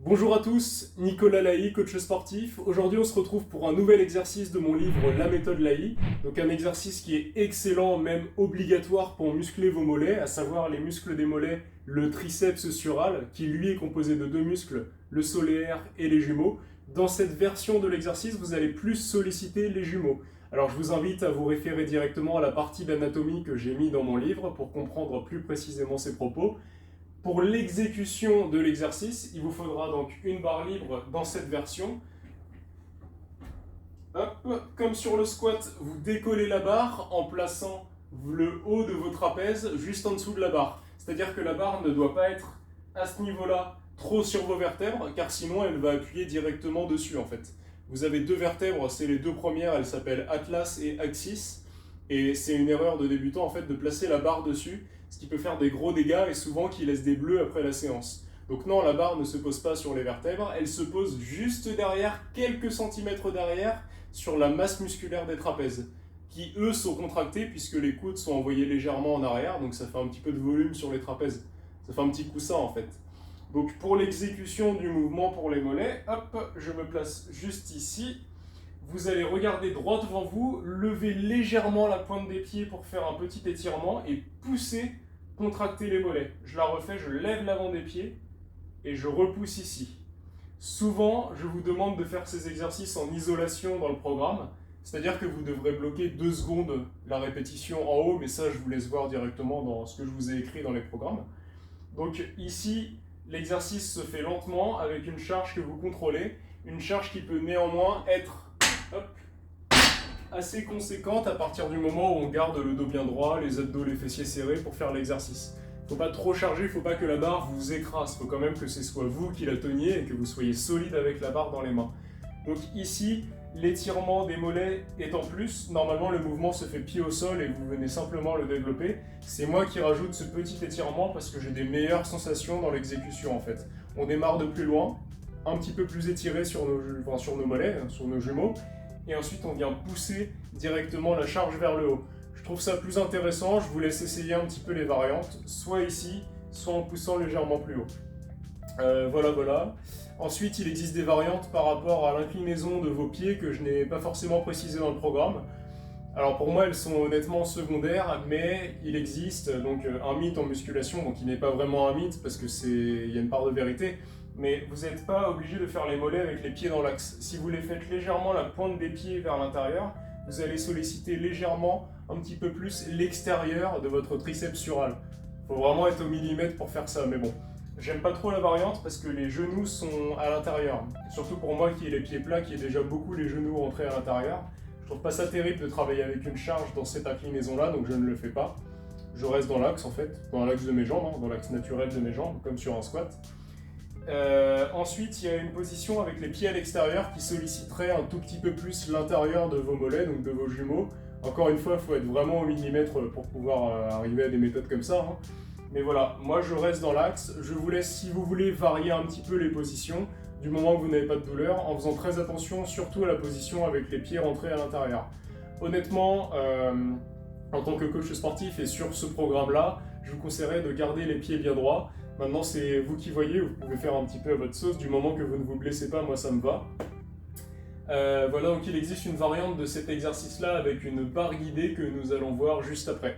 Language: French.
Bonjour à tous, Nicolas Laï, coach sportif. Aujourd'hui, on se retrouve pour un nouvel exercice de mon livre La méthode Laï. Donc un exercice qui est excellent, même obligatoire pour muscler vos mollets, à savoir les muscles des mollets, le triceps sural, qui lui est composé de deux muscles, le solaire et les jumeaux. Dans cette version de l'exercice, vous allez plus solliciter les jumeaux. Alors je vous invite à vous référer directement à la partie d'anatomie que j'ai mis dans mon livre pour comprendre plus précisément ces propos. Pour l'exécution de l'exercice, il vous faudra donc une barre libre dans cette version. Hop, comme sur le squat, vous décollez la barre en plaçant le haut de vos trapèzes juste en dessous de la barre. C'est-à-dire que la barre ne doit pas être à ce niveau-là trop sur vos vertèbres, car sinon elle va appuyer directement dessus en fait. Vous avez deux vertèbres, c'est les deux premières, elles s'appellent Atlas et Axis. Et c'est une erreur de débutant en fait de placer la barre dessus, ce qui peut faire des gros dégâts et souvent qui laisse des bleus après la séance. Donc non, la barre ne se pose pas sur les vertèbres, elle se pose juste derrière, quelques centimètres derrière, sur la masse musculaire des trapèzes, qui eux sont contractés puisque les coudes sont envoyés légèrement en arrière, donc ça fait un petit peu de volume sur les trapèzes. Ça fait un petit coussin en fait. Donc pour l'exécution du mouvement pour les mollets, hop, je me place juste ici. Vous allez regarder droit devant vous, lever légèrement la pointe des pieds pour faire un petit étirement et pousser, contracter les mollets. Je la refais, je lève l'avant des pieds et je repousse ici. Souvent, je vous demande de faire ces exercices en isolation dans le programme, c'est-à-dire que vous devrez bloquer 2 secondes la répétition en haut, mais ça je vous laisse voir directement dans ce que je vous ai écrit dans les programmes. Donc ici, l'exercice se fait lentement avec une charge que vous contrôlez, une charge qui peut néanmoins être assez conséquente à partir du moment où on garde le dos bien droit, les abdos, les fessiers serrés pour faire l'exercice. Il ne faut pas trop charger, il ne faut pas que la barre vous écrase, il faut quand même que ce soit vous qui la teniez et que vous soyez solide avec la barre dans les mains. Donc ici, l'étirement des mollets est en plus, normalement le mouvement se fait pied au sol et vous venez simplement le développer. C'est moi qui rajoute ce petit étirement parce que j'ai des meilleures sensations dans l'exécution en fait. On démarre de plus loin, un petit peu plus étiré sur nos mollets, sur nos jumeaux, et ensuite on vient pousser directement la charge vers le haut. Je trouve ça plus intéressant, je vous laisse essayer un petit peu les variantes, soit ici, soit en poussant légèrement plus haut. Voilà. Ensuite, il existe des variantes par rapport à l'inclinaison de vos pieds que je n'ai pas forcément précisé dans le programme. Alors pour moi, elles sont honnêtement secondaires, mais il existe donc un mythe en musculation, donc il n'est pas vraiment un mythe parce qu'il y a une part de vérité, mais vous n'êtes pas obligé de faire les mollets avec les pieds dans l'axe. Si vous les faites légèrement la pointe des pieds vers l'intérieur, vous allez solliciter légèrement un petit peu plus l'extérieur de votre triceps sural. Il faut vraiment être au millimètre pour faire ça, mais bon. J'aime pas trop la variante parce que les genoux sont à l'intérieur. Surtout pour moi qui ai les pieds plats, qui ai déjà beaucoup les genoux rentrés à l'intérieur. Je trouve pas ça terrible de travailler avec une charge dans cette inclinaison-là, donc je ne le fais pas. Je reste dans l'axe en fait, dans l'axe de mes jambes, dans l'axe naturel de mes jambes, comme sur un squat. Ensuite, il y a une position avec les pieds à l'extérieur qui solliciterait un tout petit peu plus l'intérieur de vos mollets, donc de vos jumeaux. Encore une fois, il faut être vraiment au millimètre pour pouvoir arriver à des méthodes comme ça. Mais voilà, moi je reste dans l'axe. Je vous laisse, si vous voulez, varier un petit peu les positions, du moment que vous n'avez pas de douleur, en faisant très attention surtout à la position avec les pieds rentrés à l'intérieur. Honnêtement, en tant que coach sportif et sur ce programme-là, je vous conseillerais de garder les pieds bien droits. Maintenant, c'est vous qui voyez, vous pouvez faire un petit peu à votre sauce, du moment que vous ne vous blessez pas, moi ça me va. Voilà, donc il existe une variante de cet exercice-là avec une barre guidée que nous allons voir juste après.